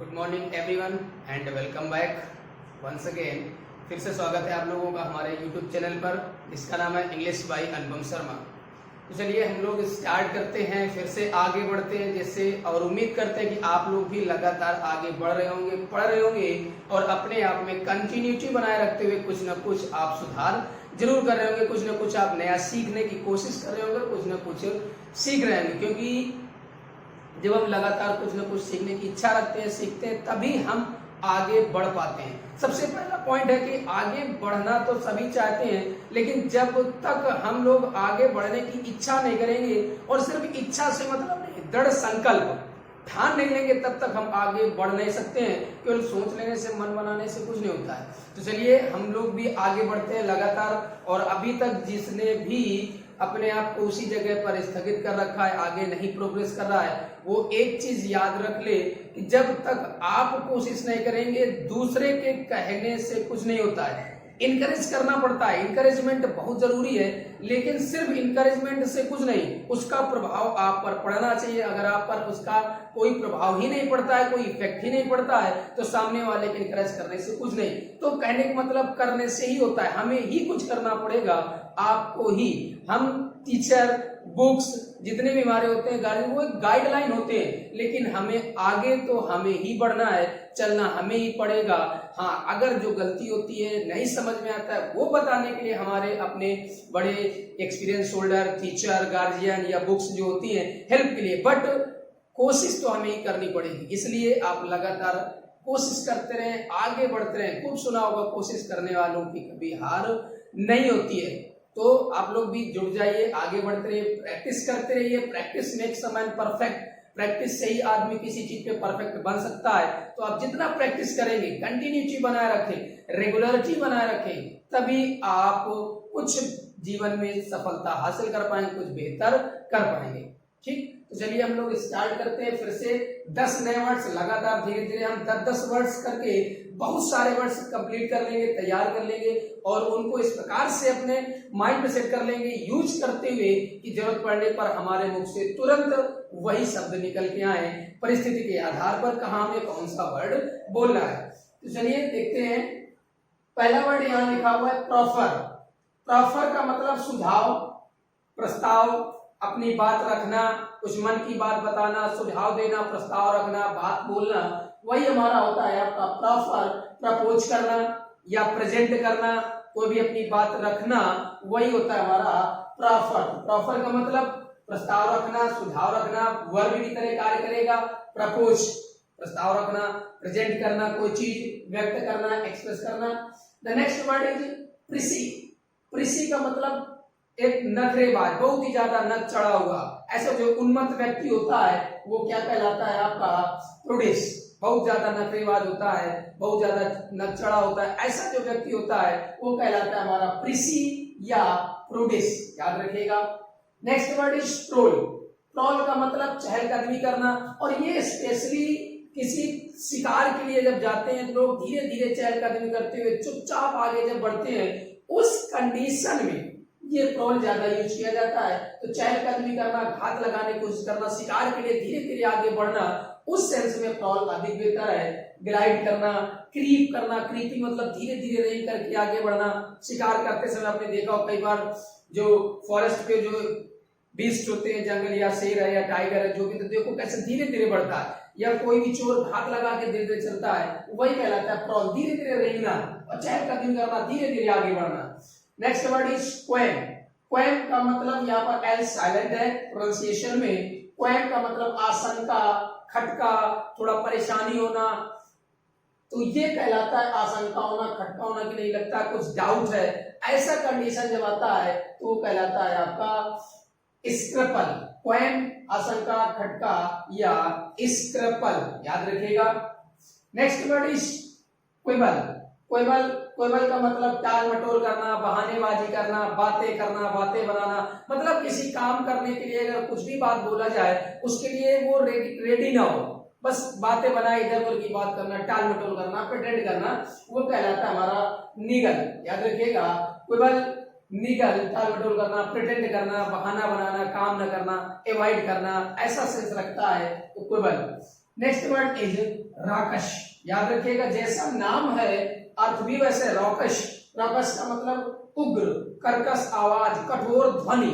Good morning everyone and welcome back once again. फिर से स्वागत है आप लोगों का हमारे यूट्यूब चैनल पर, जिसका नाम है इंग्लिश बाय अनुपम शर्मा। तो चलिए हम लोग स्टार्ट करते हैं, फिर से आगे बढ़ते हैं जैसे, और उम्मीद करते हैं कि आप लोग भी लगातार आगे बढ़ रहे होंगे, पढ़ रहे होंगे और अपने आप में कंटिन्यूटी बनाए रखते हुए कुछ न कुछ आप सुधार जरूर कर रहे होंगे, कुछ न कुछ आप नया सीखने की कोशिश कर रहे होंगे, कुछ न कुछ सीख रहे होंगे। क्योंकि जब हम लगातार कुछ न कुछ सीखने की इच्छा रखते हैं, सीखते हैं, तभी हम आगे बढ़ पाते हैं। सबसे पहला पॉइंट है कि आगे बढ़ना तो सभी चाहते हैं, लेकिन जब तक हम लोग आगे बढ़ने की इच्छा नहीं करेंगे, और सिर्फ इच्छा से मतलब नहीं, दृढ़ संकल्प ठान नहीं लेंगे, तब तक हम आगे बढ़ नहीं सकते हैं। केवल सोच लेने से, मन बनाने से कुछ नहीं होता है। तो चलिए हम लोग भी आगे बढ़ते हैं लगातार, और अभी तक जिसने भी अपने आप को उसी जगह पर स्थगित कर रखा है, आगे नहीं प्रोग्रेस कर रहा है, वो एक चीज याद रख ले कि जब तक आप कोशिश नहीं करेंगे, दूसरे के कहने से कुछ नहीं होता है। इनकरेज करना पड़ता है, इनकरेजमेंट बहुत जरूरी है, लेकिन सिर्फ इनकरेजमेंट से कुछ नहीं, उसका प्रभाव आप पर पड़ना चाहिए। अगर आप पर उसका कोई प्रभाव ही नहीं पड़ता है, कोई इफेक्ट ही नहीं पड़ता है, तो सामने वाले के इनकरेज करने से कुछ नहीं। तो कहने का मतलब करने से ही होता है, हमें ही कुछ करना पड़ेगा, आपको ही। हम टीचर, बुक्स, जितने भी हमारे होते हैं गाइड, वो एक गाइडलाइन होते हैं, लेकिन हमें आगे तो हमें ही बढ़ना है, चलना हमें ही पड़ेगा। हाँ, अगर जो गलती होती है, नहीं समझ में आता है, वो बताने के लिए हमारे अपने बड़े एक्सपीरियंस होल्डर, टीचर, गार्जियन या बुक्स जो होती हैं हेल्प के लिए, बट कोशिश तो हमें ही करनी पड़ेगी। इसलिए आप लगातार कोशिश करते रहें, आगे बढ़ते रहें। खूब सुना होगा, कोशिश करने वालों की कभी हार नहीं होती है। तो आप लोग भी जुड़ जाइए, आगे बढ़ते रहिए, प्रैक्टिस करते रहिए। Practice makes a man perfect. Practice से ही आदमी किसी चीज पे परफेक्ट बन सकता है। तो आप जितना प्रैक्टिस करेंगे, कंटिन्यूटी बनाए रखें, रेगुलरिटी बनाए रखें, तभी आप कुछ जीवन में सफलता हासिल कर पाएंगे, कुछ बेहतर कर पाएंगे। ठीक, तो चलिए हम लोग स्टार्ट करते हैं फिर से। 10 नए वर्ड्स लगातार, धीरे धीरे हम 10-10 वर्ड्स करके बहुत सारे वर्ड्स कंप्लीट कर लेंगे, तैयार कर लेंगे, और उनको इस प्रकार से अपने माइंड में सेट कर लेंगे, यूज करते हुए कि जरूरत पड़ने पर हमारे मुख से तुरंत वही शब्द निकल के आए, परिस्थिति के आधार पर कहाँ हमें कौन सा वर्ड बोलना है। तो चलिए देखते हैं। पहला वर्ड यहाँ लिखा हुआ है प्रॉफर। प्रॉफर का मतलब सुझाव, प्रस्ताव, अपनी बात रखना, कुछ मन की बात बताना, सुझाव देना, प्रस्ताव रखना, बात बोलना, वही हमारा होता है आपका प्रॉफर। प्रपोज करना या प्रेजेंट करना, कोई भी अपनी बात रखना, वही होता है हमारा प्रॉफर। प्रॉफर का मतलब प्रस्ताव रखना, सुझाव रखना, वर्ब की तरह कार्य करेगा। प्रपोज प्रस्ताव रखना, प्रेजेंट करना, कोई चीज व्यक्त करना, एक्सप्रेस करना। The next word is precis. Precis का मतलब एक नखरेबाज, बहुत ही ज्यादा नख चढ़ा हुआ, ऐसा जो उन्मत्त व्यक्ति होता है, वो क्या कहलाता है आपका प्रूडिस। बहुत ज्यादा नखरेबाज होता है, बहुत ज्यादा नख चढ़ा होता है, ऐसा जो व्यक्ति होता है वो कहलाता है हमारा प्रिसी या प्रूडिस, याद रखिएगा। Next word is stroll. Stroll का मतलब चहलकदमी करना, और ये स्पेशली किसी शिकार के लिए जब जाते हैं तो लोग धीरे धीरे चहलकदमी करते हुए चुपचाप आगे जब बढ़ते हैं, उस कंडीशन में ये प्रॉल ज्यादा यूज किया जाता है। तो चहलकदमी करना, घात लगाने की कोशिश करना, शिकार के लिए धीरे धीरे आगे बढ़ना, उस सेंस में प्रॉल अधिक बेहतर है। ग्लाइड करना, क्रीप करना, क्रीपिंग मतलब धीरे धीरे रेंग करके आगे बढ़ना। शिकार करते समय आपने देखा हो कई बार जो फॉरेस्ट पे जो बीस्ट होते हैं, जंगल या शेर है या टाइगर है, जो भी, तो देखो कैसे धीरे धीरे बढ़ता है, या कोई भी चोर घात लगा के धीरे धीरे चलता है, वही कहलाता है प्रॉल। धीरे धीरे रेंगना और चहलकदमी करना, धीरे धीरे आगे बढ़ना। Next word is qualm. Qualm का मतलब यहाँ पर एल साइलेंट है प्रोनाउंसिएशन में। क्वेम का मतलब आशंका, खटका, थोड़ा परेशानी होना, तो ये कहलाता है आशंका होना, खटका होना कि नहीं लगता, कुछ डाउट है, ऐसा कंडीशन जब आता है तो वो कहलाता है आपका स्क्रपल। क्वेम आशंका, खटका या स्क्रपल, याद रखिएगा। Next word is quibble. Quibble, quibble का मतलब टाल मटोल करना, बहानेबाजी करना, बातें करना, बातें बनाना, मतलब किसी काम करने के लिए अगर कुछ भी बात बोला जाए, उसके लिए वो रेडी ना हो, बस बातें बनाए, इधर उधर की बात करना, टाल मटोल करना, प्रिटेंड करना, वो कहलाता है हमारा निगल, याद रखिएगा। क्विबल, निगल, टाल मटोल करना, प्रिटेंड करना, बहाना बनाना, काम न करना, एवॉइड करना, ऐसा सेंस रखता है तो quibble. Next word is raucous. याद रखिएगा, जैसा नाम है अर्थ भी वैसे रौकश। रौकश का मतलब उग्र, कर्कश आवाज, कठोर ध्वनि,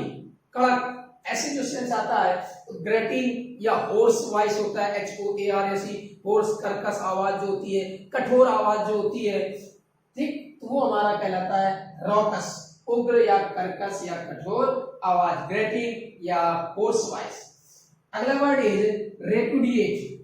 कड़क, ऐसे जो सेंस आता है। ग्रेटिंग या होर्स वॉइस होता है, HOARS, होर्स, कर्कश आवाज जो होती है, कठोर आवाज जो होती है, ठीक, तो वो हमारा कहलाता है रौकश। उग्र या कर्कश या कठोर आवाज, ग्रेटिंग या होर्स वॉइस। अगला वर्ड इज रेपुडिएट।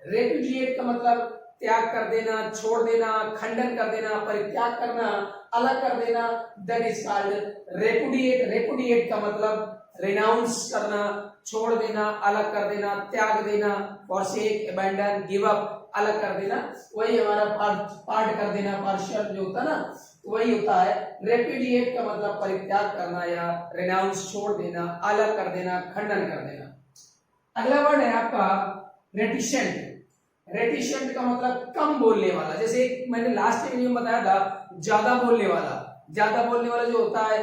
रेपुडिएट का मतलब त्याग कर देना, छोड़ देना, खंडन कर देना, परित्याग करना, अलग कर देना, that is called repudiate. Repudiate का मतलब रिनाउंस करना, छोड़ देना, अलग कर देना, त्याग देना, forsake, abandon, give up, अलग कर देना, वही हमारा पार्ट कर देना, पार्शियल जो होता है ना, वही होता है। रेपुडिएट का मतलब परित्याग करना या रिनाउंस, छोड़ देना, अलग कर देना, खंडन कर देना। अगला वर्ड है आपका रेटिसेंट। रेटिसेंट का मतलब कम बोलने वाला। जैसे मैंने लास्ट वीडियो में बताया था, ज्यादा बोलने वाला। ज्यादा बोलने वाला जो होता है,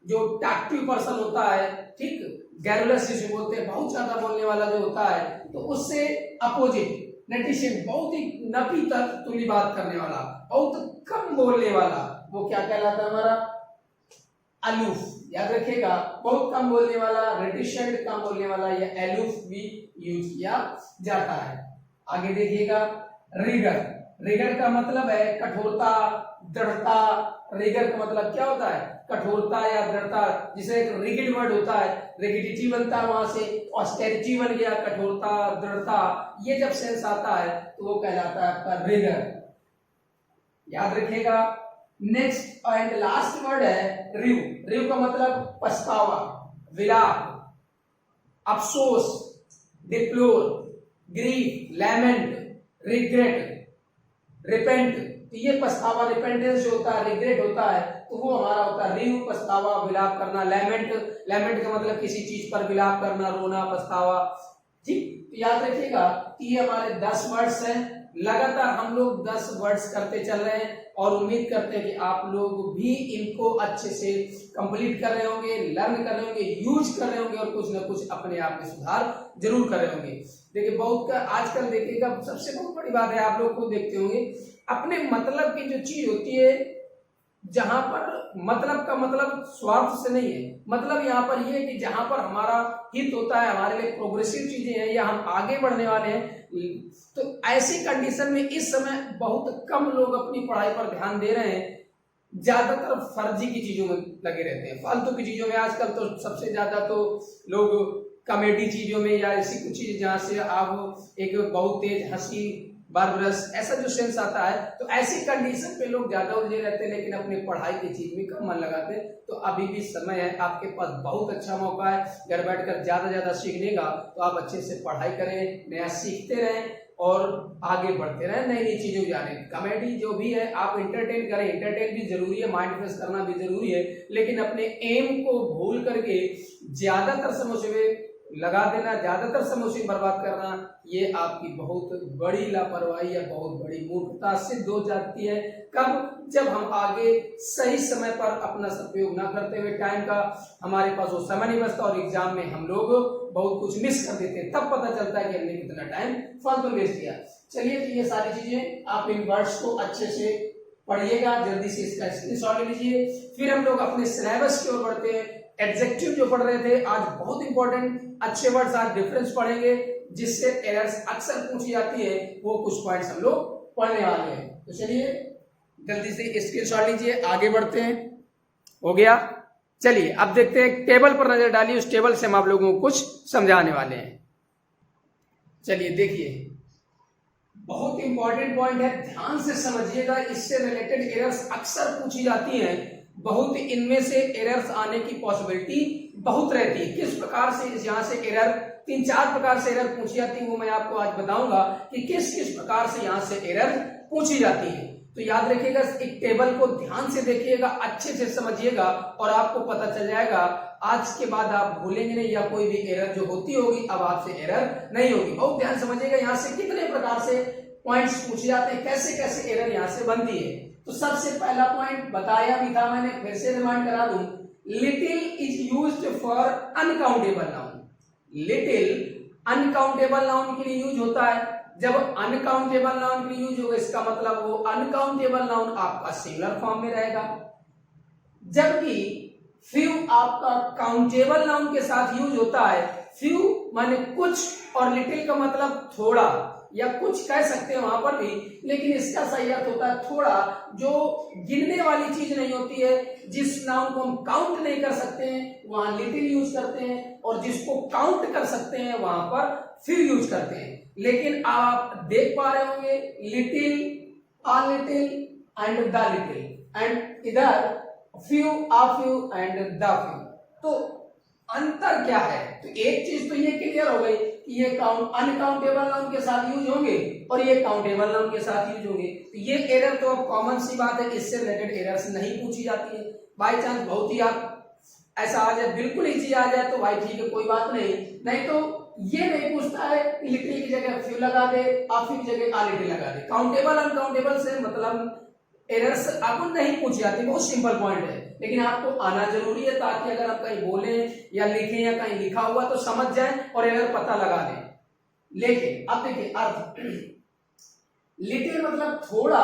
जो टैक्टिव पर्सन होता है, ठीक, गैरुलस जिसे बोलते हैं, बहुत ज्यादा बोलने वाला जो होता है, तो उससे अपोजिट रेटिसेंट, बहुत ही नपी तुली बात करने वाला, बहुत कम बोलने वाला, वो क्या कहलाता है हमारा? अलूफ। याद रखिएगा, बहुत कम बोलने वाला रेटिसेंट, कम बोलने वाला, या अलूफ भी यूज किया जाता है। आगे देखिएगा, रिगर। रिगर का मतलब है कठोरता, दृढ़ता। रिगर का मतलब क्या होता है? कठोरता या दृढ़ता। जिसे एक रिगिड वर्ड होता है, रिगिडिटी बनता है, वहां से ऑस्टेरिटी बन गया, कठोरता, दृढ़ता, ये जब सेंस आता है तो वो कहलाता है आपका रिगर। याद रखिएगा। नेक्स्ट एंड लास्ट वर्ड है रिव। रिव का मतलब पछतावा, विलाप, अफसोस, डिप्लोर, ग्रीफ, लैमेंट, रिग्रेट, रिपेंट। तो ये पछतावा, रिपेंटेंस जो होता है, रिग्रेट होता है, तो वो हमारा होता है रिव, पछतावा, विलाप करना। लैमेंट, लैमेंट का मतलब किसी चीज पर विलाप करना, रोना, पछतावा, ठीक। तो याद रखिएगा कि ये हमारे 10 वर्ड्स हैं। लगातार हम लोग 10 वर्ड्स करते चल रहे हैं और उम्मीद करते हैं कि आप लोग भी इनको अच्छे से कंप्लीट कर रहे होंगे, लर्न कर रहे होंगे, यूज कर रहे होंगे और कुछ ना कुछ अपने आप में सुधार जरूर कर रहे होंगे। देखिए, बहुत का आजकल देखिएगा, सबसे बहुत बड़ी बात है, आप लोग खुद देखते होंगे, अपने मतलब की जो चीज होती है, जहां पर मतलब का मतलब स्वार्थ से नहीं है, मतलब यहाँ पर ये है कि जहां पर हमारा हित होता है, हमारे लिए प्रोग्रेसिव चीजें हैं या हम आगे बढ़ने वाले हैं, तो ऐसी कंडीशन में इस समय बहुत कम लोग अपनी पढ़ाई पर ध्यान दे रहे हैं। ज्यादातर फर्जी की चीजों में लगे रहते हैं, फालतू की चीजों में। आजकल तो सबसे ज्यादा तो लोग कॉमेडी चीजों में या ऐसी कुछ चीज जहां से आप एक बहुत तेज हंसी, बारबरस, ऐसा जो सेंस आता है, तो ऐसी कंडीशन पे लोग ज्यादा उलझे रहते हैं, लेकिन अपनी पढ़ाई की चीज में कम मन लगाते हैं। तो अभी भी समय है, आपके पास बहुत अच्छा मौका है, घर बैठकर ज्यादा सीखने का। तो आप अच्छे से पढ़ाई करें, नया सीखते रहें और आगे बढ़ते रहें, नई नई चीजों जाने। कॉमेडी जो भी है आप एंटरटेन करें, एंटरटेन भी जरूरी है, माइंड फ्रेश करना भी जरूरी है, लेकिन अपने एम को भूल करके ज्यादातर समय में लगा देना, ज्यादातर समय उसे बर्बाद करना, ये आपकी बहुत बड़ी लापरवाही या बहुत बड़ी मूर्खता सिद्ध हो जाती है। कब? जब हम आगे सही समय पर अपना सदुपयोग ना करते हुए, टाइम का हमारे पास वो समय नहीं बचता और एग्जाम में हम लोग बहुत कुछ मिस कर देते हैं, तब पता चलता है कि हमने कितना टाइम फालतू वेस्ट किया। चलिए, तो ये सारी चीजें आप इन वर्ड्स को अच्छे से पढ़िएगा, जल्दी से इसका स्क्रीनशॉट ले लीजिए। फिर हम लोग अपने सिलेबस की ओर बढ़ते हैं। एडजेक्टिव जो पढ़ रहे थे आज, बहुत इंपॉर्टेंट अच्छे वर्ड्स, आज डिफरेंस पढ़ेंगे, जिससे एरर्स अक्सर पूछी जाती है, वो कुछ पॉइंट्स हम लोग पढ़ने वाले हैं। तो चलिए जल्दी से स्क्रीनशॉट लीजिए, आगे बढ़ते हैं। हो गया? चलिए अब देखते हैं, टेबल पर नजर डालिए, उस टेबल से हम आप लोगों को कुछ समझाने वाले हैं। चलिए देखिए, बहुत इंपॉर्टेंट पॉइंट है, ध्यान से समझिएगा, इससे रिलेटेड एरर्स अक्सर पूछी जाती हैं। बहुत इनमें से एरर्स आने की पॉसिबिलिटी बहुत रहती है। किस प्रकार से यहाँ से एरर, 3-4 प्रकार से एरर पूछी जाती है, वो मैं आपको आज बताऊंगा कि किस किस प्रकार से यहाँ से एरर पूछी जाती है। तो याद रखिएगा, एक टेबल को ध्यान से देखिएगा, अच्छे से समझिएगा और आपको पता चल जाएगा। आज के बाद आप भूलेंगे नहीं, या कोई भी एरर जो होती होगी अब आपसे एरर नहीं होगी। बहुत ध्यान समझिएगा, यहाँ से कितने प्रकार से पॉइंट्स पूछे जाते हैं, कैसे कैसे एरर यहाँ से बनती है। तो सबसे पहला पॉइंट बताया भी था मैंने, फिर से रिमाइंड करा दूं, little is used for uncountable noun. Little uncountable noun के लिए यूज होता है। जब अनकाउंटेबल नाउन की यूज होगा इसका मतलब वो अनकाउंटेबल नाउन आपका सिंगुलर फॉर्म में रहेगा, जबकि फ्यू आपका काउंटेबल नाउन के साथ यूज होता है। फ्यू माने कुछ और लिटिल का मतलब थोड़ा या कुछ कह सकते हैं वहां पर भी, लेकिन इसका सही अर्थ होता है थोड़ा, जो गिनने वाली चीज नहीं होती है। जिस नाउन को हम काउंट नहीं कर सकते हैं वहां लिटिल यूज करते हैं, और जिसको काउंट कर सकते हैं वहां पर फ्यू यूज करते हैं। लेकिन आप देख पा रहे होंगे little, a little and the little, and इधर few, a few and the few. तो अंतर क्या है? तो एक चीज तो ये क्लियर हो गई कि ये अनकाउंटेबल नाउन के साथ यूज होंगे और ये काउंटेबल नाउन के साथ यूज होंगे। तो ये एरर तो अब कॉमन सी बात है, इससे रिलेटेड एरर्स नहीं पूछी जाती है। बाई चांस बहुत ही आप ऐसा आ जाए, बिल्कुल इजी आ जाए तो भाई ठीक है, कोई बात नहीं। नहीं तो ये नहीं पूछता है लिटिल की जगह फ्यू लगा दे, आ फ्यू की जगह आ लिटिल लगा दे। काउंटेबल अनकाउंटेबल से मतलब एरर्स आपको नहीं पूछी जाती, बहुत सिंपल पॉइंट है। लेकिन आपको आना जरूरी है ताकि अगर आप कहीं बोले या लिखें या कहीं लिखा हुआ तो समझ जाए और एरर पता लगा दें। लेकिन अब देखिए अर्थ, लिटिल मतलब थोड़ा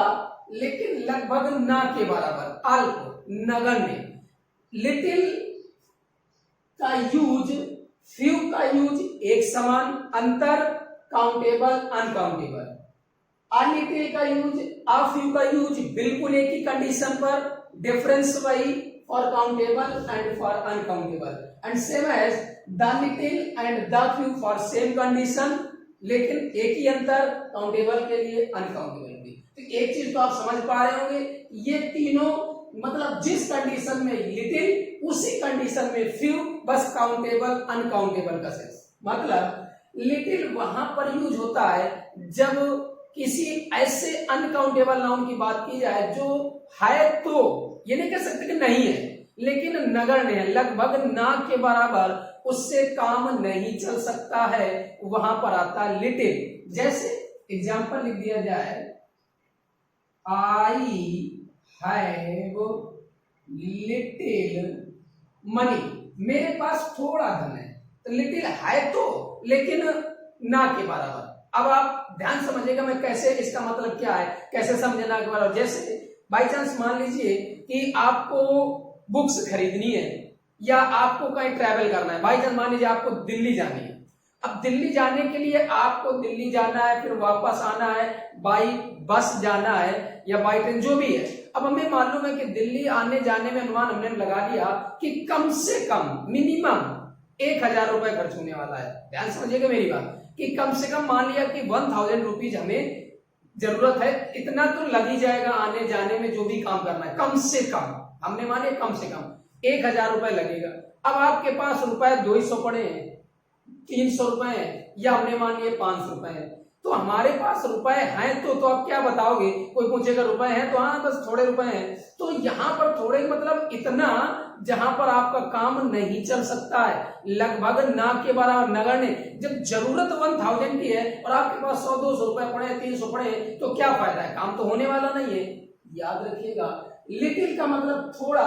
लेकिन लगभग ना के बराबर, अल्प, नगण्य। लिटिल का यूज, फ्यू का यूज एक समान, अंतर काउंटेबल अनकाउंटेबल। अनलिटिल का यूज, आ फ्यू का यूज बिल्कुल एक ही कंडीशन पर, डिफरेंस वही for countable and for uncountable, and same as the little and the few for same condition, लेकिन एक ही अंतर काउंटेबल के लिए अनकाउंटेबल भी। तो एक चीज तो आप समझ पा रहे होंगे, ये तीनों मतलब जिस कंडीशन में लिटिल उसी कंडीशन में फ्यू, बस काउंटेबल अनकाउंटेबल का सेंस। मतलब लिटिल वहां पर यूज होता है जब किसी ऐसे अनकाउंटेबल नाउन की बात की जाए जो है, तो ये नहीं कह सकते कि नहीं है, लेकिन नगण्य है, लगभग ना के बराबर, उससे काम नहीं चल सकता है, वहां पर आता है लिटिल। जैसे एग्जांपल लिख दिया जाए, आई हैव लिटिल मनी, मेरे पास थोड़ा धन है। तो लिटिल है तो, लेकिन ना के बराबर। अब आप ध्यान समझिएगा मैं कैसे, इसका मतलब क्या है, कैसे समझना के बराबर। जैसे बाई चांस मान लीजिए कि आपको बुक्स खरीदनी है या आपको कहीं ट्रैवल करना है। बाई चांस मान लीजिए आपको दिल्ली जानी है। अब दिल्ली जाने के लिए आपको दिल्ली जाना है, फिर वापस आना है, बाई बस जाना है या बाई ट्रेन, जो भी है। अब हमें मालूम है कि दिल्ली आने जाने में अनुमान हमने लगा दिया कि कम से कम मिनिमम 1000 रुपए खर्च होने वाला है। ध्यान समझिएगा मेरी बात, कि कम से कम मान लिया कि 1000 रुपीज हमें जरूरत है, इतना तो लग ही जाएगा आने जाने में, जो भी काम करना है। कम से कम हमने माने कम से कम 1000 रुपए लगेगा। अब आपके पास रुपए 200 पड़े हैं, 300 रुपए हैं, या हमने मान लिए 500 रुपए हैं। तो हमारे पास रुपए हैं तो आप क्या बताओगे? कोई पूछेगा रुपए हैं तो हाँ बस थोड़े रुपए हैं। तो यहाँ पर थोड़े मतलब इतना जहां पर आपका काम नहीं चल सकता है, लगभग ना के बराबर, नगण्य। जब जरूरत 1000 की है और आपके पास 100-200 रुपए पड़े, 300 पड़े, तो क्या फायदा है, काम तो होने वाला नहीं है। याद रखिएगा, लिटिल का मतलब थोड़ा,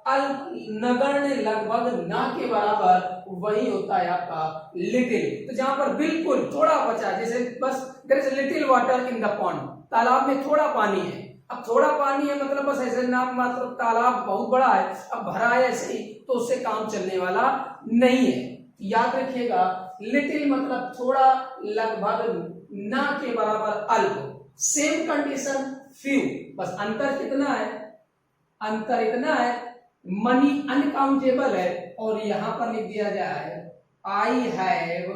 अल्प, नगण्य, लगभग ना के बराबर, वही होता है आपका लिटिल। तो जहां पर बिल्कुल थोड़ा बचा, जैसे बस there is little water in the pond, तालाब में थोड़ा पानी है। अब थोड़ा पानी है मतलब बस ऐसे ना, मतलब तालाब बहुत बड़ा है, अब भरा है ऐसे ही, तो उससे काम चलने वाला नहीं है। याद रखिएगा, लिटिल मतलब थोड़ा, लगभग, ना के बराबर, अल्प। सेम कंडीशन फ्यू, बस अंतर कितना है, अंतर इतना है, मनी अनकाउंटेबल है, और यहां पर लिख दिया जाए आई हैव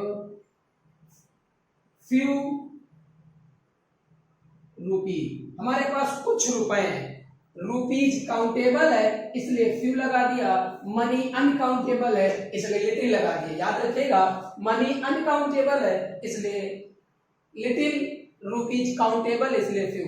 फ्यू रुपी, हमारे पास कुछ रुपए हैं। रुपीज काउंटेबल है इसलिए फ्यू लगा दिया, मनी अनकाउंटेबल है इसलिए लिटिल लगा दिया। याद रखिएगा, मनी अनकाउंटेबल है इसलिए लिटिल, रुपीज काउंटेबल इसलिए फ्यू।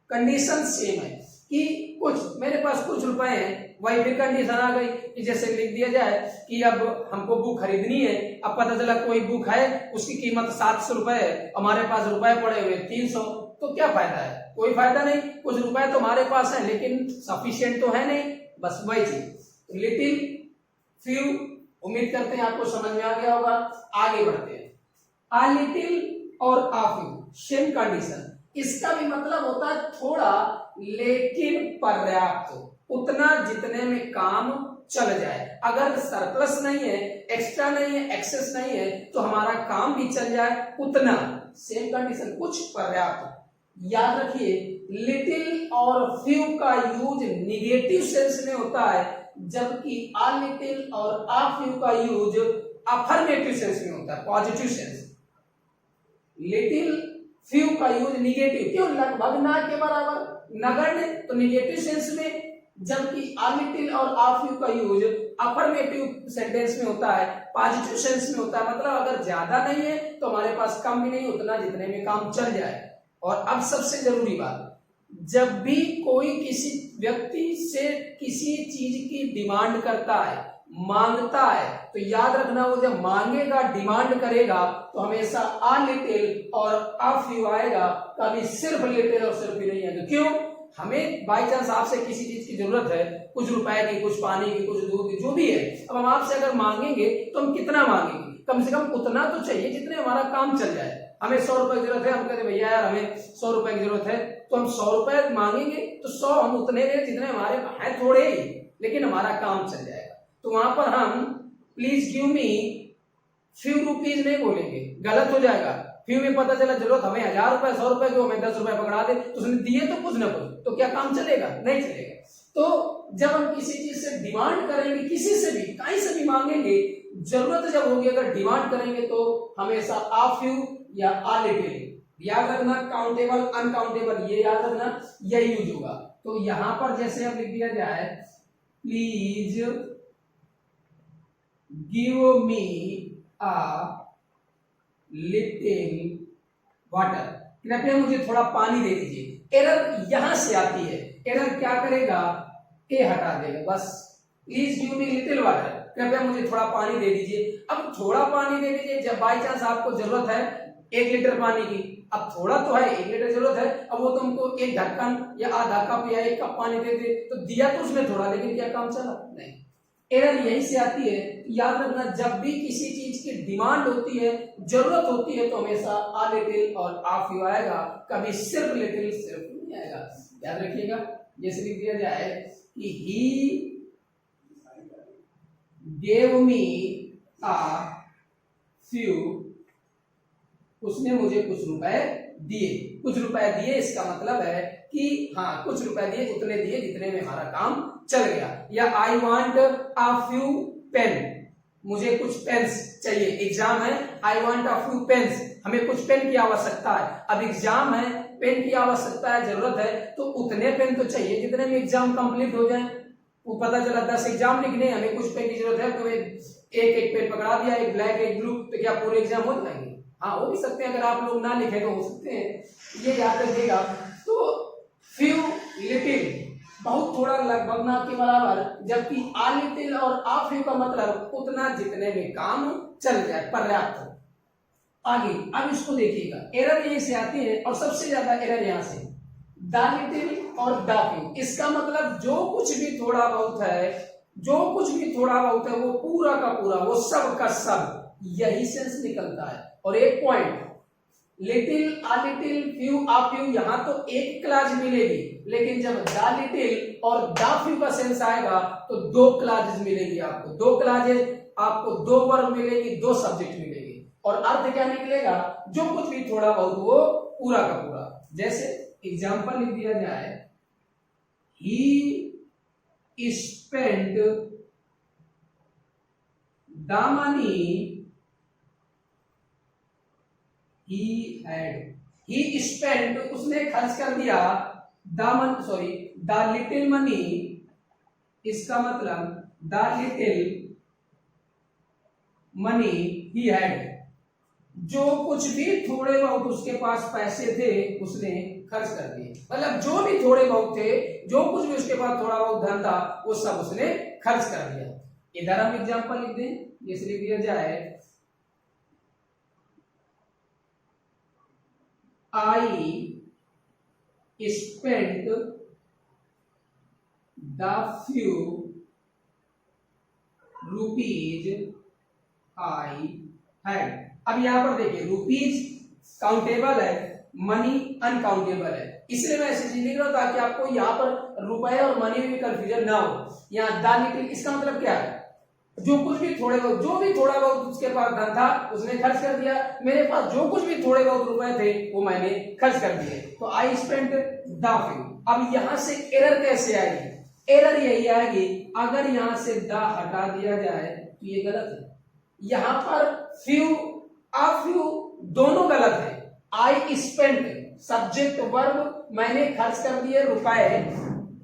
कंडीशन सेम है कि कुछ, मेरे पास कुछ रुपए हैं, वही फिर कंडीशन आ गई कि जैसे लिख दिया जाए कि अब हमको बुक खरीदनी है। अब पता चला कोई बुक है उसकी कीमत 700 रुपए है, हमारे पास रुपए पड़े हुए 300, तो क्या फायदा है, कोई फायदा नहीं। कुछ रुपए तो हमारे पास है लेकिन सफिशिएंट तो है नहीं, बस वही चीज। लिटिल, फ्यू, उम्मीद करते हैं आपको समझ में आ गया होगा। आगे बढ़ते हैं, आ लिटिल और आ फ्यू। सेम कंडीशन, इसका भी मतलब होता है थोड़ा लेकिन पर्याप्त, उतना जितने में काम चल जाए। अगर सरप्लस नहीं है, एक्स्ट्रा नहीं है, एक्सेस नहीं है, तो हमारा काम भी चल जाए उतना, सेम कंडीशन, कुछ पर्याप्त। याद रखिए लिटिल और फ्यू का यूज निगेटिव सेंस में होता है, जबकि आ लिटिल और आ फ्यू का यूज अफर्मेटिव सेंस में होता है, पॉजिटिव सेंस। लिटिल फ्यू का यूज निगेटिव, क्यों? लगभग ना के बराबर, नगण्य, तो निगेटिव सेंस में, जबकि आ लिटिल और आ फ्यू का यूज अफर्मेटिव सेंटेंस में होता है, पॉजिटिव सेंस में होता है। मतलब अगर ज्यादा नहीं है तो हमारे पास कम भी नहीं, उतना जितने में काम चल जाए। और अब सबसे जरूरी बात, जब भी कोई किसी व्यक्ति से किसी चीज की डिमांड करता है, मांगता है, तो याद रखना वो जब मांगेगा, डिमांड करेगा, तो हमेशा आ लिटिल और आ फ्यू आएगा, कभी सिर्फ लिटिल और सिर्फ ही नहीं आएगा। क्यों? हमें बाई चांस आपसे किसी चीज की जरूरत है, कुछ रुपए की, कुछ पानी की, कुछ दूध की, जो भी है, अब हम आपसे अगर मांगेंगे तो हम कितना मांगेंगे? कम से कम उतना तो चाहिए जितने हमारा काम चल जाए। हमें 100 रुपए की जरूरत है, हम कहते भैया यार हमें 100 रुपए की जरूरत है, तो हम 100 रुपए मांगेंगे तो 100 हम उतने दें जितने हमारे हैं, थोड़े ही, लेकिन हमारा काम चल जाएगा। तो वहां पर हम please give me few rupees नहीं बोलेंगे, गलत हो जाएगा। फ्यू में पता चला जरूरत हमें 1000 रुपए, 100 रुपए की, हमें 10 रुपए पकड़ा दे, तो उसने दिए तो कुछ ना कुछ, तो क्या काम चलेगा? नहीं चलेगा। तो जब हम किसी चीज से डिमांड करेंगे, किसी से भी, कहीं से भी मांगेंगे, जरूरत जब होगी, अगर डिमांड करेंगे तो हमेशा आ फ्यू या आ लिटिल, याद रखना, काउंटेबल अनकाउंटेबल, ये याद रखना, यही यूज होगा। तो यहां पर जैसे अब लिख दिया जाए, please give me uh little water, कृपया मुझे थोड़ा पानी दे दीजिए। एरर यहां से आती है, एरर क्या करेगा? ए हटा देगा, बस। Please give me little water, कृपया मुझे थोड़ा पानी दे दीजिए। अब थोड़ा पानी दे दीजिए, जब बाई चांस आपको जरूरत है 1 लीटर पानी की, अब थोड़ा तो है, 1 लीटर जरूरत है, अब वो तुमको एक ढक्कन या आधा कप या 1 कप पानी दे दे, तो दिया तो उसने थोड़ा, लेकिन क्या काम चला? नहीं। एरर यहीं से आती है। याद रखना, जब भी किसी चीज की डिमांड होती है, जरूरत होती है, तो हमेशा आ लिटिल और आ फ्यू आएगा, कभी सिर्फ लिटिल सिर्फ नहीं आएगा। याद रखिएगा, जैसे लिख दिया जाए कि ही gave me a few, उसने मुझे कुछ रुपए दिए। कुछ रुपए दिए, इसका मतलब है कि हाँ कुछ रुपए दिए, उतने दिए जितने में हमारा काम चल गया। या I want a few pen, मुझे कुछ पेन्स चाहिए, एग्जाम है, I want a few pens, हमें कुछ पेन की आवश्यकता है। अब एग्जाम है, पेन की आवश्यकता है, जरूरत है, तो उतने पेन तो चाहिए जितने में एग्जाम कंप्लीट हो जाए। वो पता चला 10 एग्जाम लिखने, हमें कुछ पेन की जरूरत है, तो एक पेन पकड़ा दिया, एक ब्लैक एक ब्लू, तो क्या पूरे एग्जाम हो जाएंगे? हाँ हो भी सकते हैं, अगर आप लोग ना लिखे तो हो सकते हैं, ये याद रखिएगा। तो फ्यू लिटिल, बहुत थोड़ा, लगभग ना के बराबर, जबकि आ लिटिल और आ फ्यू का मतलब उतना जितने में काम चल जाए, पर्याप्त। आगे अब इसको देखिएगा, एरर यहीं से आती है, और सबसे ज्यादा एरर यहां से, द लिटिल और द फ्यू। इसका मतलब जो कुछ भी थोड़ा बहुत है, जो कुछ भी थोड़ा बहुत है, वो पूरा का पूरा, वो सब का सब, यही सेंस निकलता है। और एक point, little, a little, few, a few, यहां तो एक क्लास मिलेगी, लेकिन जब द लिटिल और द फ्यू का सेंस आएगा तो 2 क्लासेस मिलेगी आपको, 2 क्लासेस, आपको 2 वर्ब मिलेगी, 2 सब्जेक्ट मिलेगी, और अर्थ क्या निकलेगा? जो कुछ भी थोड़ा बहुत वो पूरा का पूरा। जैसे एग्जाम्पल लिख दिया जाए, he spent the money he spent, उसने खर्च कर दिया, द लिटिल मनी, इसका मतलब the little money he had, जो कुछ भी थोड़े बहुत उसके पास पैसे थे उसने खर्च कर दिए। मतलब जो भी थोड़े बहुत थे, जो कुछ भी उसके पास थोड़ा बहुत धन था, वो सब उसने खर्च कर दिया। इधर हम एग्जांपल लिख दें, जैसे लिख दिया जाए, I spent the few rupees I had। अब यहां पर देखिए, रुपीज काउंटेबल है, मनी अनकाउंटेबल है। इसलिए मैं ऐसी चीज लिख रहा हूं ताकि आपको यहाँ पर रुपए और मनी में भी कंफ्यूजन ना हो। यहाँ द लिटिल इसका मतलब क्या है, जो कुछ भी थोड़े बहुत, जो भी थोड़ा बहुत उसके पास धन था उसने खर्च कर दिया। मेरे पास जो कुछ भी थोड़े बहुत रुपए थे वो मैंने खर्च कर दिए, तो आई स्पेंट द फ्यू। अब यहां से एरर कैसे आएगी, एरर यही आएगी अगर यहां से द हटा दिया जाए तो ये गलत है। यहां पर फ्यू अ फ्यू दोनों गलत है। आई स्पेंट सब्जेक्ट वर्ब, मैंने खर्च कर दिए रुपए,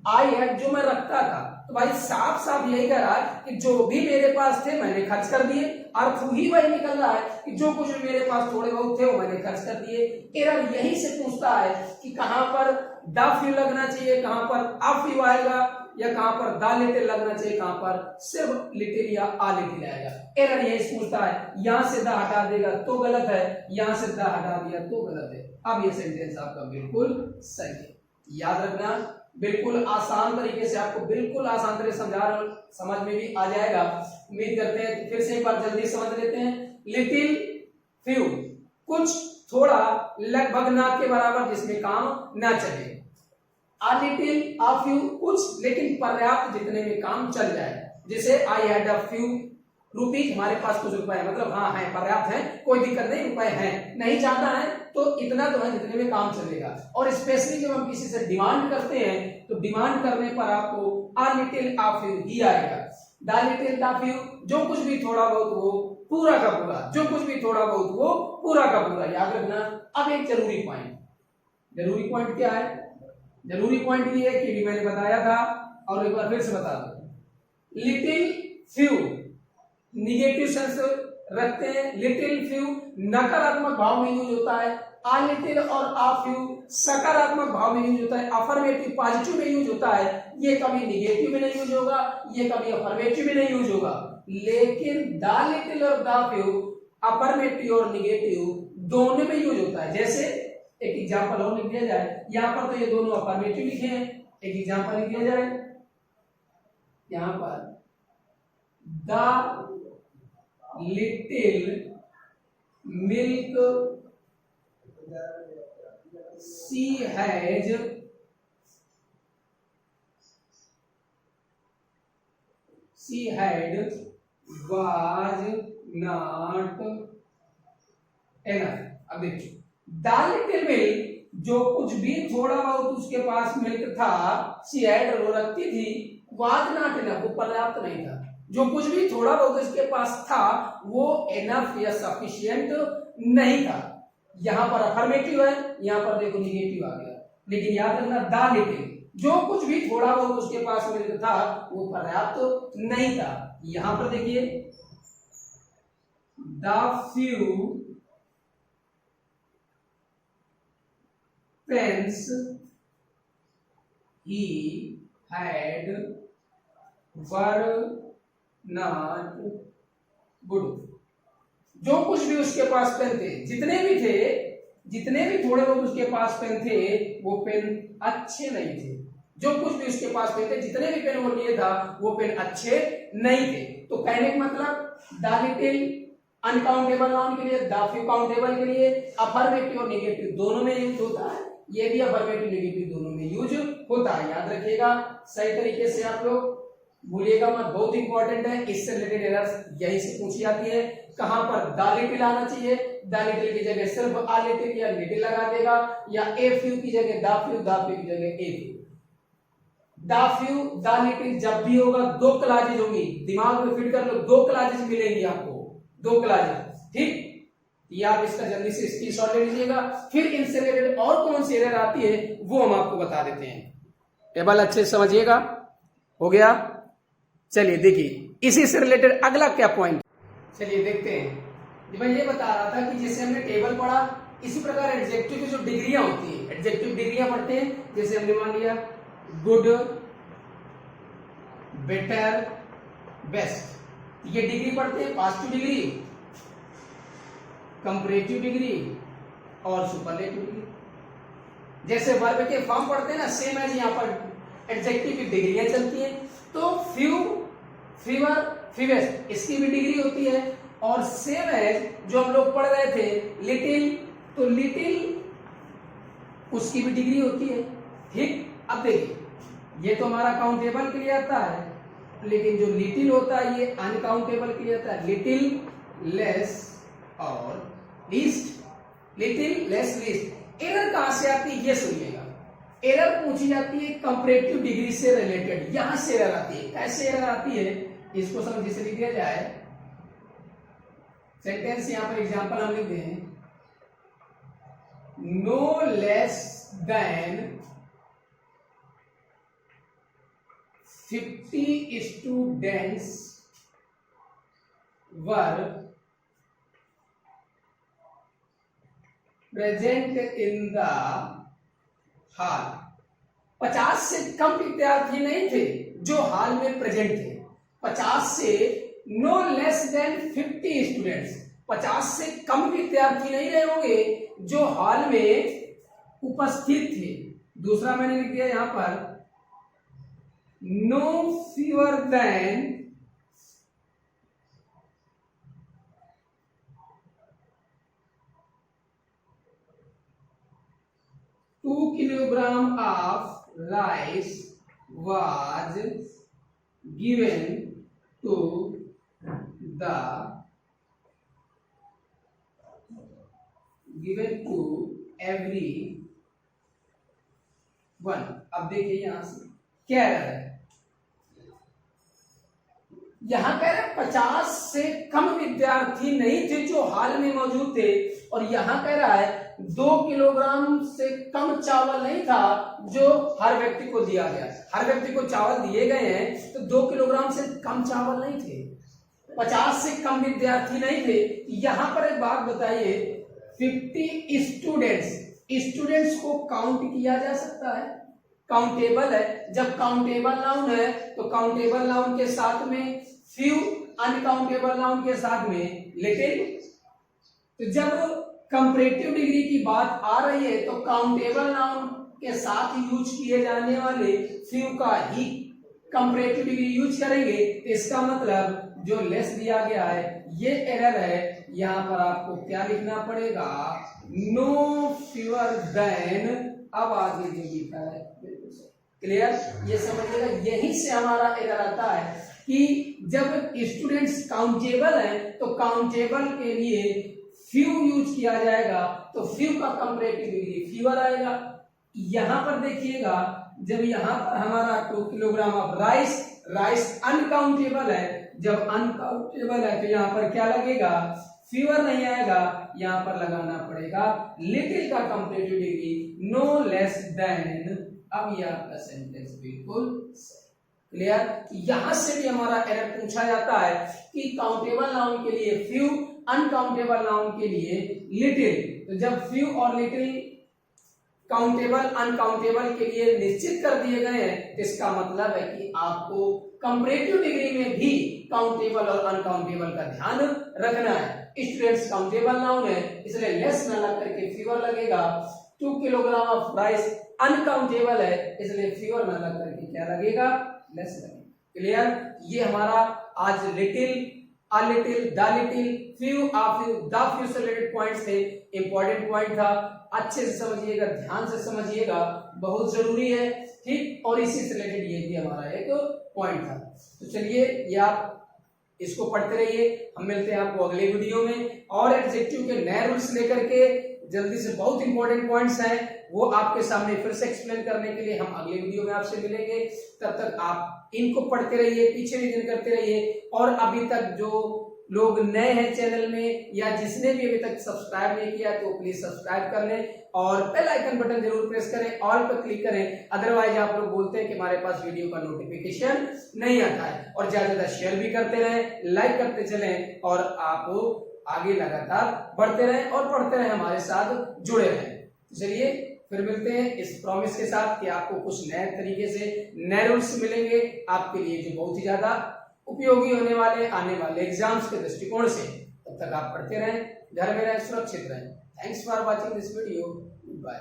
आई हैड जो मैं रखता था, तो भाई साफ साफ यही कह रहा है कि जो भी मेरे पास थे मैंने खर्च कर दिए। अर्थ ही वही निकल रहा है कि जो कुछ भी मेरे पास थोड़े बहुत थे वो मैंने खर्च कर दिए। एरर यही से पूछता है कि कहां पर द फ्यू लगना चाहिए, कहां पर अ फ्यू आएगा, या कहां पर द लिटिल लगना चाहिए, कहां पर सिर्फ लिटिल या आ लिटिल आएगा। एरर यही से पूछता है। यहां से द हटा देगा तो गलत है, यहां से द हटा दिया तो गलत है। अब ये सेंटेंस आपका बिल्कुल सही है। याद रखना, बिल्कुल आसान तरीके से, आपको बिल्कुल आसान तरीके से समझा रहा हूं, समझ में भी आ जाएगा उम्मीद करते हैं। फिर से एक बार जल्दी समझ लेते हैं। लिटिल फ्यू कुछ थोड़ा लगभग ना के बराबर जिसमें काम ना चले। अ लिटिल अ फ्यू कुछ लेकिन पर्याप्त जितने में काम चल जाए। जैसे I had a few rupees, हमारे पास कुछ रुपए है, मतलब हाँ है, पर्याप्त है, कोई दिक्कत नहीं, रुपए हैं, नहीं चाहता है तो इतना तो है जितने में काम चलेगा। और स्पेशली जब हम किसी से डिमांड करते हैं तो डिमांड करने पर आपको अ लिटिल अ फ्यू ही आएगा। द लिटिल द फ्यू जो कुछ भी थोड़ा बहुत वो पूरा का पूरा, जो कुछ भी थोड़ा बहुत वो पूरा का पूरा। याद रखना। अब एक जरूरी पॉइंट, जरूरी पॉइंट क्या है, जरूरी पॉइंट ये है कि मैंने बताया था और एक बार फिर से बता दो। लिटिल फ्यू निगेटिव सेंस रखते हैं, लिटिल फ्यू नकारात्मक भाव में यूज होता है, आ लिटिल और आ फ्यू सकारात्मक भाव में यूज होता है, अफर्मेटिव पॉजिटिव में यूज होता है। ये कभी निगेटिव में नहीं यूज होगा, ये कभी अफर्मेटिव में नहीं यूज होगा। लेकिन द लिटिल और द फ्यू अफर्मेटिव और निगेटिव दोनों में यूज होता है। जैसे एक एग्जांपल और लिख दिया जाए, यहां पर तो ये दोनों अफर्मेटिव लिखे हैं, एक एग्जांपल लिख दिया जाए, यहां पर the little milk she has was not enough. अब देखिए द लिटिल मिल्क जो कुछ भी थोड़ा बहुत उसके पास मिल्क था, सी हैड वो रखती थी, वाज नॉट एनफ वो पर्याप्त नहीं था। जो कुछ भी थोड़ा बहुत इसके पास था वो एनफ या सफिशिएंट नहीं था। यहां पर अफर्मेटिव है, यहां पर देखो निगेटिव आ गया। लेकिन याद रखना द लिटिल जो कुछ भी थोड़ा बहुत उसके पास मिल्क था वो पर्याप्त नहीं था। यहां पर देखिए the few pens he had were not good. जो कुछ भी उसके पास पेन थे, जितने भी थे, जितने भी थोड़े बहुत उसके पास पेन थे वो पेन अच्छे नहीं थे। जो कुछ भी उसके पास पेन थे, जितने भी पेन वो लिए था वो पेन अच्छे नहीं थे। तो कहने का मतलब द लिटिल अनकाउंटेबल नाउन के लिए, द फ्यू काउंटेबल के लिए अफर्मेटिव और नेगेटिव दोनों में यूज होता है। ये भी अफर्मेटिव नेगेटिव दोनों में यूज होता है। याद रखिएगा सही तरीके से, आप लोग भूलिएगा मत, बहुत इंपॉर्टेंट है। इससे रिलेटेड एरर्स यही से पूछी जाती है। कहां पर द लिटिल आना चाहिए, द लिटिल की जगह सिर्फ आ लिटिल या लिटिल लगा देगा, या ए फ्यू की जगह द फ्यू, द फ्यू की जगह a few. The few the little जब भी होगा दो क्लासेज होंगी, दिमाग में फिट कर लो, दो क्लासेज मिलेंगी आपको, दो क्लासेज। ठीक, ये आप इसका जल्दी से स्क्रीनशॉट ले लीजिएगा। फिर इनसे रिलेटेड और कौन सी एरर आती है वो हम आपको बता देते हैं। टेबल अच्छे से समझिएगा, हो गया। चलिए देखिए इसी से रिलेटेड अगला क्या पॉइंट, चलिए देखते हैं। मैं ये बता रहा था कि जैसे हमने टेबल पढ़ा, इसी प्रकार एडजेक्टिव की जो डिग्रियां होती है, एडजेक्टिव डिग्रियां पढ़ते हैं। जैसे हमने मान लिया गुड, बेटर, बेस्ट, ये डिग्री पढ़ते हैं। पॉजिटिव डिग्री, कंपैरेटिव डिग्री और सुपरलेटिव डिग्री। जैसे वर्ब के फॉर्म पढ़ते हैं ना, सेम एज यहाँ पर एडजेक्टिव की डिग्रियां चलती हैं। तो फ्यू, फीवर, फीवेस्ट इसकी भी डिग्री होती है। और सेम एज जो हम लोग पढ़ रहे थे लिटिल, तो लिटिल उसकी भी डिग्री होती है। ठीक, अब देखिए ये तो हमारा काउंटेबल के लिए आता है, लेकिन जो लिटिल होता है ये अनकाउंटेबल के लिए आता है। लिटिल, लेस और least, little, less, least. Error कहां से आती है ये सुनिएगा। एरर पूछी जाती है कंपैरेटिव डिग्री से रिलेटेड, यहां से एरर आती है। कैसे एरर आती है इसको समझ से लिख दिया जाए। सेंटेंस यहां पर एग्जांपल हम लिख दें, no less than 50 students were present in the hall। 50 से कम विद्यार्थी नहीं थे जो हॉल में प्रेजेंट थे। 50 से नो लेस देन 50 स्टूडेंट्स, 50 से कम विद्यार्थी नहीं रहे होंगे जो हॉल में उपस्थित थे। दूसरा मैंने लिख दिया यहां पर, no fewer than 2 kilogram of rice was given to every one। अब देखिए यहां से क्या है, यहां कह रहे 50 से कम विद्यार्थी नहीं थे जो हाल में मौजूद थे, और यहां कह रहा है 2 किलोग्राम से कम चावल नहीं था जो हर व्यक्ति को दिया गया। हर व्यक्ति को चावल दिए गए हैं तो 2 किलोग्राम से कम चावल नहीं थे, 50 से कम विद्यार्थी नहीं थे। यहां पर एक बात बताइए, 50 स्टूडेंट्स को काउंट किया जा सकता है, काउंटेबल है। जब काउंटेबल नाउन है तो काउंटेबल नाउन के साथ में फ्यू, अनकाउंटेबल नाउन के साथ में लिटिल। तो जब कंपैरेटिव डिग्री की बात आ रही है तो काउंटेबल नाउन के साथ यूज किए जाने वाले फ्यू का ही कंपैरेटिव डिग्री यूज करेंगे। इसका मतलब जो लेस दिया गया है ये एरर है। यहां पर आपको क्या लिखना पड़ेगा, नो फ्यूअर देन। अब आगे जो लिखा है क्लियर, ये समझिएगा। यहीं से हमारा एरर आता है कि जब स्टूडेंट्स काउंटेबल हैं तो काउंटेबल के लिए फ्यू यूज किया जाएगा तो फ्यू का कंपैरेटिव डिग्री फ्यूअर आएगा। यहां पर देखिएगा, जब यहां पर हमारा 2 किलोग्राम ऑफ राइस अनकाउंटेबल है, जब अनकाउंटेबल है तो यहां पर क्या लगेगा, फ्यूअर नहीं आएगा, यहां पर लगाना पड़ेगा लिटिल का comparative degree no less than. अब ये आपका सेंटेंस बिल्कुल क्लियर। यहां से भी हमारा एरर पूछा जाता है कि काउंटेबल नाउन के लिए फ्यू, अनकाउंटेबल नाउन के लिए लिटिल। तो जब फ्यू और लिटिल काउंटेबल अनकाउंटेबल के लिए निश्चित कर दिए गए हैं तो इसका मतलब है कि आपको कंपैरेटिव डिग्री में भी काउंटेबल और अनकाउंटेबल का ध्यान रखना है। स्टूडेंट्स काउंटेबल नाउन है इसलिए लेस न लग करके फ्यूअर लगेगा। 2 किलोग्राम ऑफ राइस अनकाउंटेबल है इसलिए फ्यूअर न लग करके क्या लगेगा, लेस लगेगा। क्लियर। ये हमारा आज little, a little, the little, few, a few, the few से रिलेटेड पॉइंट्स थे। इंपॉर्टेंट पॉइंट था, अच्छे से समझिएगा, ध्यान से समझिएगा, बहुत जरूरी है। ठीक, और इसी से रिलेटेड ये भी हमारा एक पॉइंट था। तो चलिए ये आप इसको पढ़ते रहिए। हम मिलते हैं आपको अगले वीडियो में और एडजेक्टिव के नए रूल्स लेकर के। जल्दी से बहुत इंपॉर्टेंट पॉइंट्स हैं वो आपके सामने फिर से एक्सप्लेन करने के लिए हम अगले वीडियो में आपसे मिलेंगे। तब तक आप इनको पढ़ते रहिए, पीछे रिवीजन करते रहिए। और अभी तक जो लोग नए हैं चैनल में या जिसने भी अभी तक सब्सक्राइब नहीं किया तो प्लीज सब्सक्राइब कर लें और बेल आइकन बटन जरूर प्रेस करें, ऑल पर क्लिक करें। अदरवाइज आप लोग बोलते हैं कि हमारे पास वीडियो का नोटिफिकेशन नहीं आता है। और ज्यादा ज्यादा शेयर भी करते रहें, लाइक करते चलें और आप आगे लगातार बढ़ते रहें और पढ़ते रहें, हमारे साथ जुड़े रहें। चलिए फिर मिलते हैं इस प्रॉमिस के साथ कि आपको कुछ नए तरीके से नए रूल्स मिलेंगे आपके लिए जो बहुत ही ज्यादा उपयोगी होने वाले आने वाले एग्जाम्स के दृष्टिकोण से। तब तक आप पढ़ते रहें, घर में रहें, सुरक्षित रहें। Thanks for watching this video. Bye.